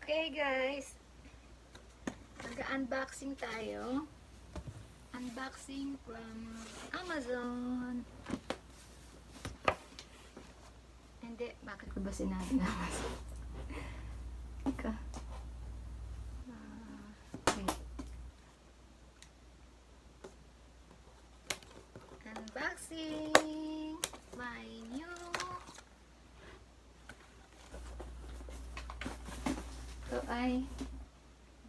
Okay guys, mag-unboxing tayo. Unboxing from Amazon. Hindi, bakit ko ba sinabi na Amazon? Ika. Wait. Unboxing my new ito ay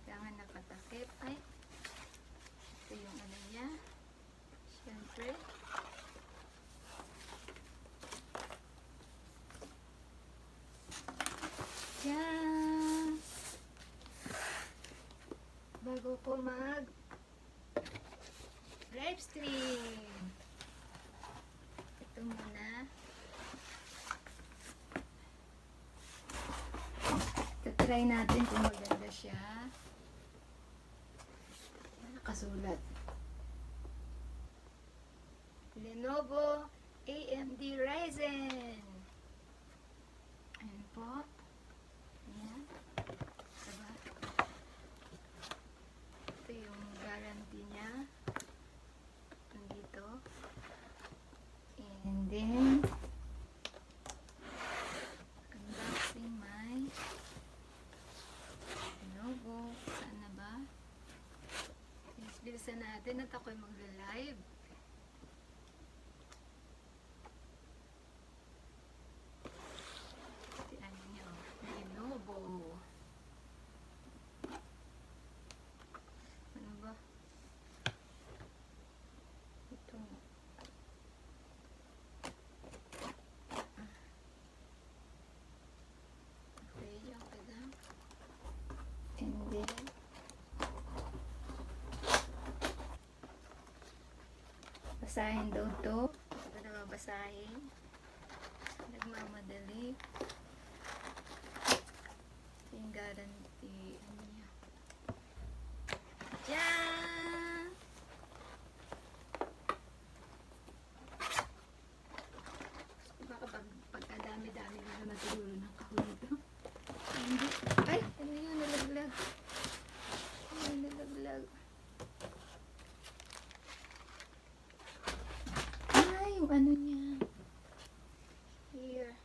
kailangan nakatakip ay ito yung ano niya syempre yan bago ko mag live stream ito muna try natin kung maganda siya. Nakasulat. Lenovo AMD Ryzen. Ayan po. Ayan. Diba? Ito yung guarantee niya. Nandito. And then unboxing my Lenovo. Saan na ba? Bilisan natin at ako'y magla-live. Tignan niyo. Lenovo. Ano ba? Ito. Okay, yung lang. And then basahin daw to. Ito na babasahin. Nagmamadali. Ito yung guarantee. Ano niya? Diyan! Baka pagkadami-dami na naman siguro ng kahon ito. Hindi. Ay! Ano yun? Nalaglag. Ay, nalaglag. Yung ano niya. Here.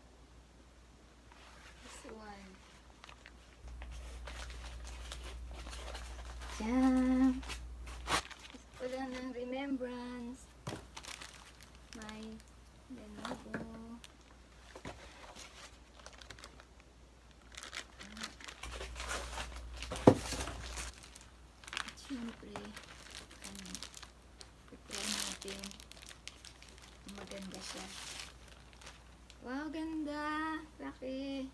This one. Diyan. Gusto ko lang ng remembrance. My Lenovo. At syempre, try natin. Maganda siya. Wow, ganda! Laki!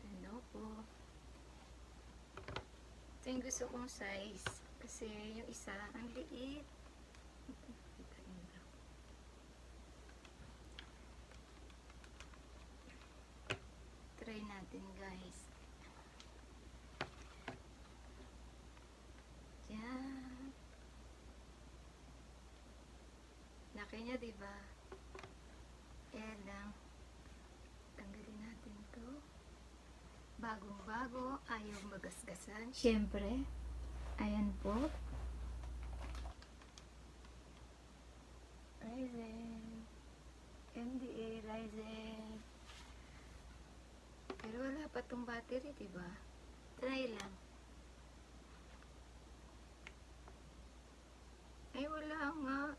Ano po? Ito yung gusto kong size. Kasi yung isa, ang liit. Try natin guys. Yan. Laki niya, diba? Ayan lang. Tanggalin natin to. Bagong-bago. Ayaw magasgasan. Siyempre. Ayan po. Ryzen. MDA Ryzen. Pero wala pa tong battery, diba? Try lang. Ay, wala nga.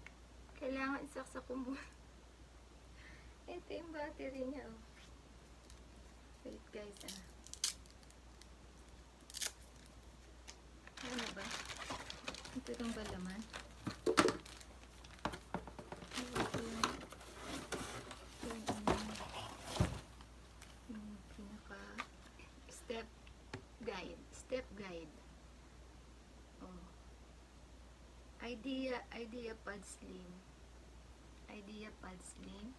Kailangan isaksak ko muna. Ito yung battery niya, oh. Wait, guys, ah. Ano ba? Ito yung balaman. Yung pinaka step guide. Step guide. Oh. Idea Pad Slim. Idea Pad Slim.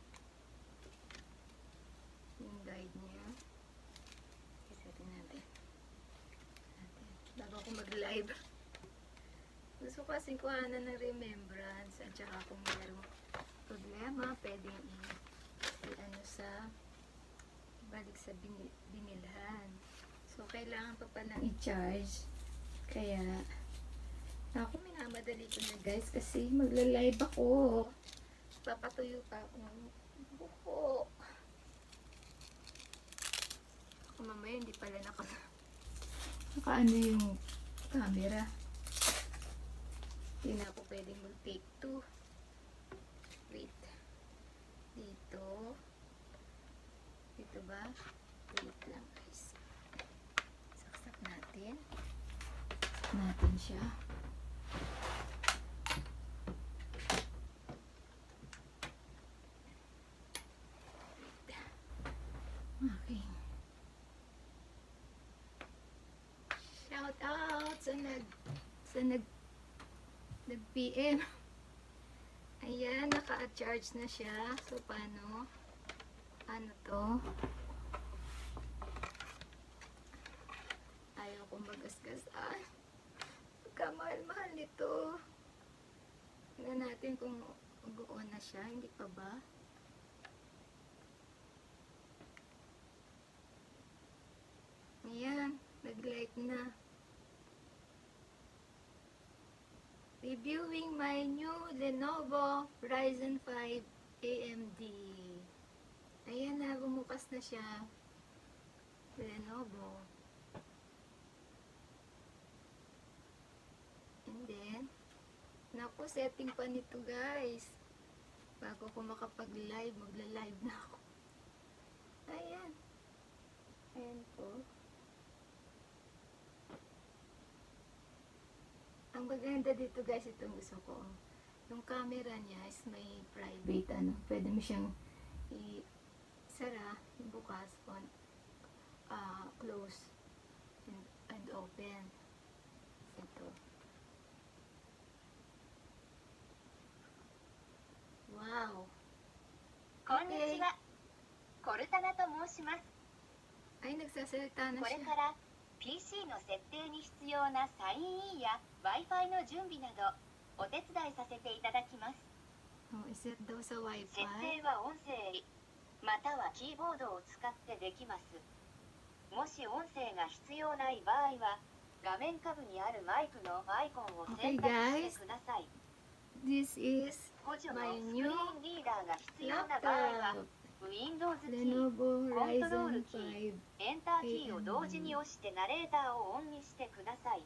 Yung guide niya. Isatin natin. Bago ako mag-live. Gusto ko kasing kuhanan ng remembrance. At saka kung mayroong problema, pwedeng i-ano sa balik sa binilhan. So, kailangan pa palang i-charge. Kaya, ako minamadali ko na guys kasi magla-live ako. Papatuyo pa ako ng buko. Ako mamaya hindi pala nakaano yung camera. Hindi na ako pwedeng mag-take 2. Wait. Dito. Dito ba? Wait lang guys. Saksak natin. Saksak natin siya. Okay. Shout out sa nag-PM. Ayan, naka-charge na siya. So, paano? Ano to? Ayaw kong magasgasan. Pagkamahal-mahal nito. Tingnan natin kung mag-on na siya. Hindi pa ba? Ayan, nag-light na. Reviewing my new Lenovo Ryzen 5 AMD. Ayan na, bumukas na siya. Lenovo. And then, naku, setting pa nito guys. Bago ko makapag-live, magla-live na ako. Ayan. Ayan po. Ang maganda dito guys, itong gusto ko. Yung camera niya is may private, pwede mo siyang i-sara, bukas, close, and open. Ito. Wow! Okay. Konnichiwa. Cortanaと申します。 Ay, nagsasalita na これ siya. から PC の設定に必要なサインインや Wi-Fi の準備などお手伝いさせていただきます。 Oh, iset daw sa 設 Wi-Fi. 定は音声またはキーボードを使ってできます。もし音声が必要ない場合は画面下部にあるマイクのアイコンを選択してください。 This is 補助の my スク new リーンリーダーが必要な場合は laptop. Windows キー Lenovo Control Ryzen 5. エンターキーを同時に押してナレーターをオンにしてください。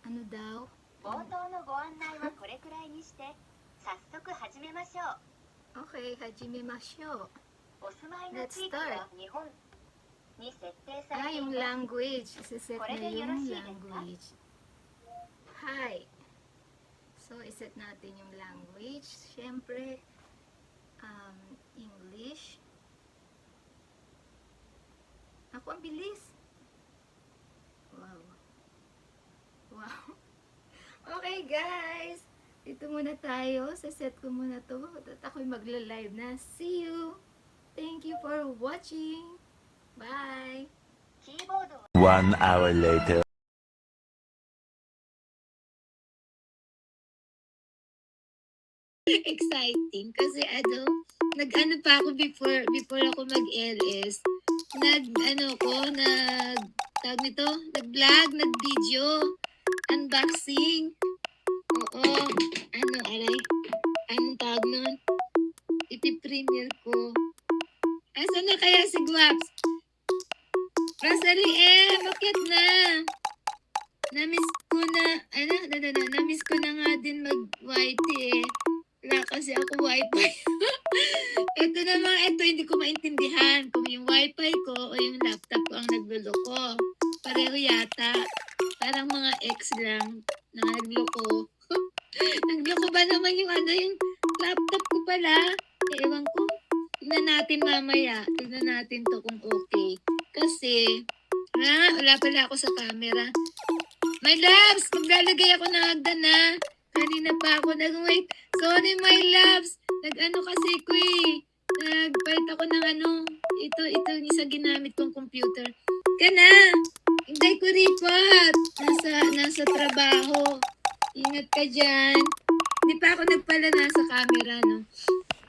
Ano daw? 冒頭のご案内はこれくらいにして早速始めましょう。 Okay, hajimemashyo. お住まいの地域は日本に設定さ Ah, れてい yung ます。 language. Isiset na Korede, yung yoroshiii desu ka? language. Hi. So, iset natin yung language. Siyempre, English. Ako, ang bilis. Wow. Wow. Okay, guys. Dito muna tayo. Saset ko muna to. At ako'y magla-live na. See you. Thank you for watching. Bye. キーボードを 1 hour later. Exciting kasi nag-ano pa ako before ako mag-LS. Tawag nito, nag-vlog, nag-video, unboxing. Oo, anong tawag nun? Iti-premiere ko. Asa na kaya si Guaps? Rosalie, bakit na? Namiss ko na nga din mag-YT eh. Wala kasi ako wifi. Ito hindi ko maintindihan kung yung wifi ko o yung laptop ko ang nagluloko. Pareho yata. Parang mga ex lang na nagloko. Nagloko ba naman yung laptop ko pala? Ewan ko. Tignan natin mamaya. Tignan natin to kung okay. Kasi, wala pala ako sa camera. My loves, maglalagay ako ng hagdan na. Kanina pa ako nag-wait. Sorry, my loves. Nag-ano kasi ko eh. Nagpalit ako ng Ito yung isa ginamit kong computer. Kana! Hindi ko report. Nasa trabaho. Ingat ka dyan. Hindi pa ako nagpala nasa camera, no?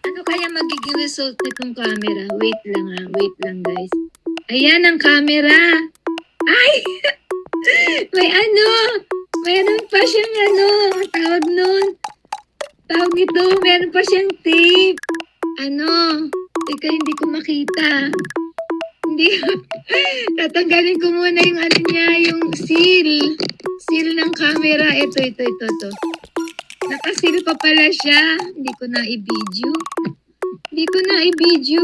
Ano kaya magiging result nitong camera? Wait lang guys. Ayan ang camera. Ay! May ano! Meron pa siyang ano, tawag nun. Tawag nito, meron pa siyang tape. Ano? Teka, hindi ko makita. Hindi. Tatanggalin ko muna yung ano niya, yung seal. Seal ng camera. Ito. Nakasil pa pala siya. Hindi ko na i-video.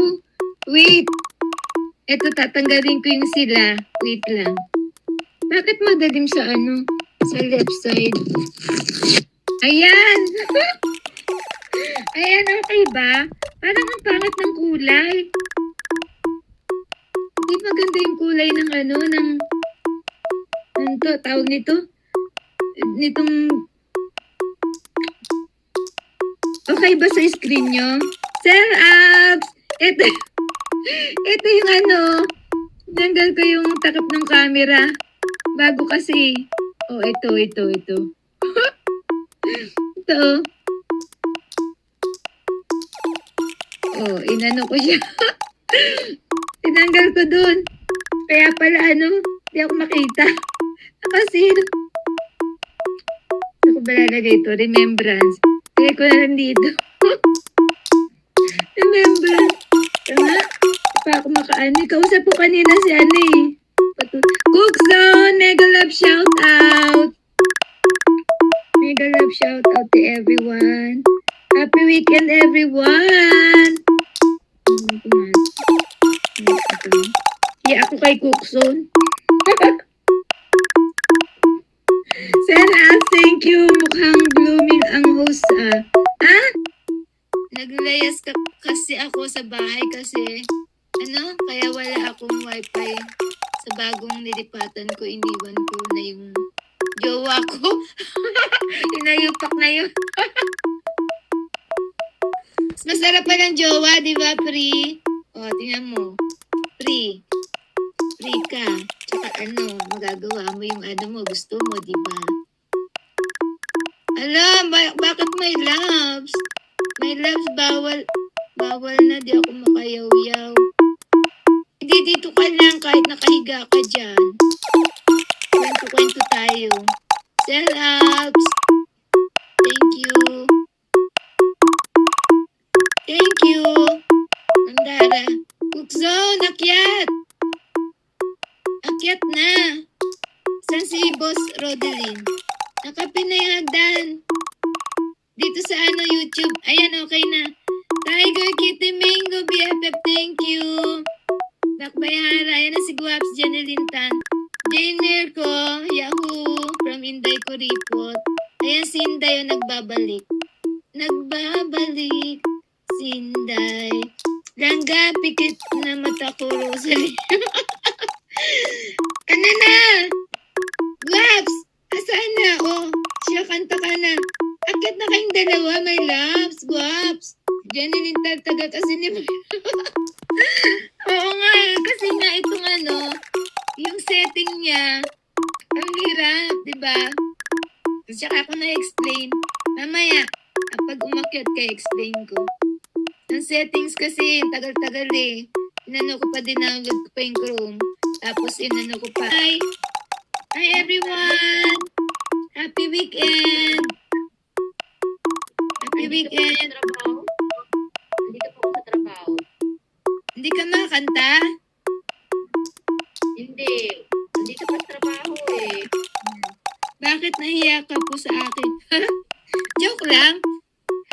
Wait. Ito, tatanggalin ko yung sila. Wait lang. Bakit madalim sa ano? Sa left side. Ayan! Ayan, okay ba? Parang ang pangit ng kulay. Hindi maganda yung kulay ng ano, ng tawag nito? Nitong, okay ba sa screen nyo? Sir Abs! Ito yung ano, tanggal ko yung takip ng camera. Bago kasi. Oh, ito. Ito. Oh, inano ko siya. Tinanggal ko dun. Kaya pala ano, di ako makita. Nakasil. Ako ba lalagay ito? Remembrance. Lagay ko na lang dito. Remembrance. Tama? Pa ako makaano. Kausap ko kanina si ano eh. Cook Zone! Mega love shout out! Mega love shout out to everyone. Happy weekend everyone! Iya ako kay Cook Zone. Sana, thank you. Mukhang blooming ang host ah. Ah? Naglayas kasi ako sa bahay kasi ano, kaya wala akong wifi. Sa bagong nilipatan ko, iniwan ko na yung jowa ko. Inayupak na yun. Masarap pa ng jowa, di ba, Pri? O, tingnan mo. Pri ka. Tsaka ano, magagawa mo yung ano mo, gusto mo, di ba? Alam, bakit may loves? May loves, bawal na, di ako makayaw-yaw. Hindi, dito ka lang kahit nakahiga ka dyan. Kwento-kwento tayo. Sell-ups. Thank you. Andara. Cook Zone, akyat. Akyat na. San si Boss Rodelin? Nakapin na yung hagdan. Dito sa ano, YouTube. Ayan, okay na. Tiger Kitty Mango BFF, thank you. Dakbayhara, ayan na si Guaps Janeline Tan. Jane Mirko, Yahoo, from Inday ko report. Ayan si Inday yung nagbabalik. Sinday. Langga, pikit na mata ko, Rosalie. Ano na? Guaps, asaan na? Oh, siya kanta ka na. Akit na kayong dalawa, my loves. Guaps. Janeline Tan, taga kasi ni Oo nga eh, kasi nga itong ano, yung setting niya, ang hirap, diba? Tsaka ako na-explain. Mamaya, pag umakyat ka, explain ko. Ang settings kasi, tagal-tagal eh. Inano ko pa, dindownload ko pa yung Chrome. Tapos inano ko pa. Hi everyone! Happy weekend! Happy weekend! Dito po ako sa trabaho. Hindi ka makakanta? Hindi. Nandito pa sa trabaho eh. Bakit nahiya ka po sa akin? Joke lang.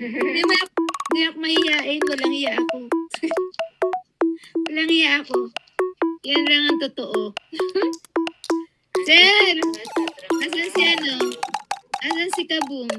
Hindi ako mahihain. Walang hiya ako. Walang hiya ako. Yan lang ang totoo. Sir! Asan si ano? Asan si Kabung?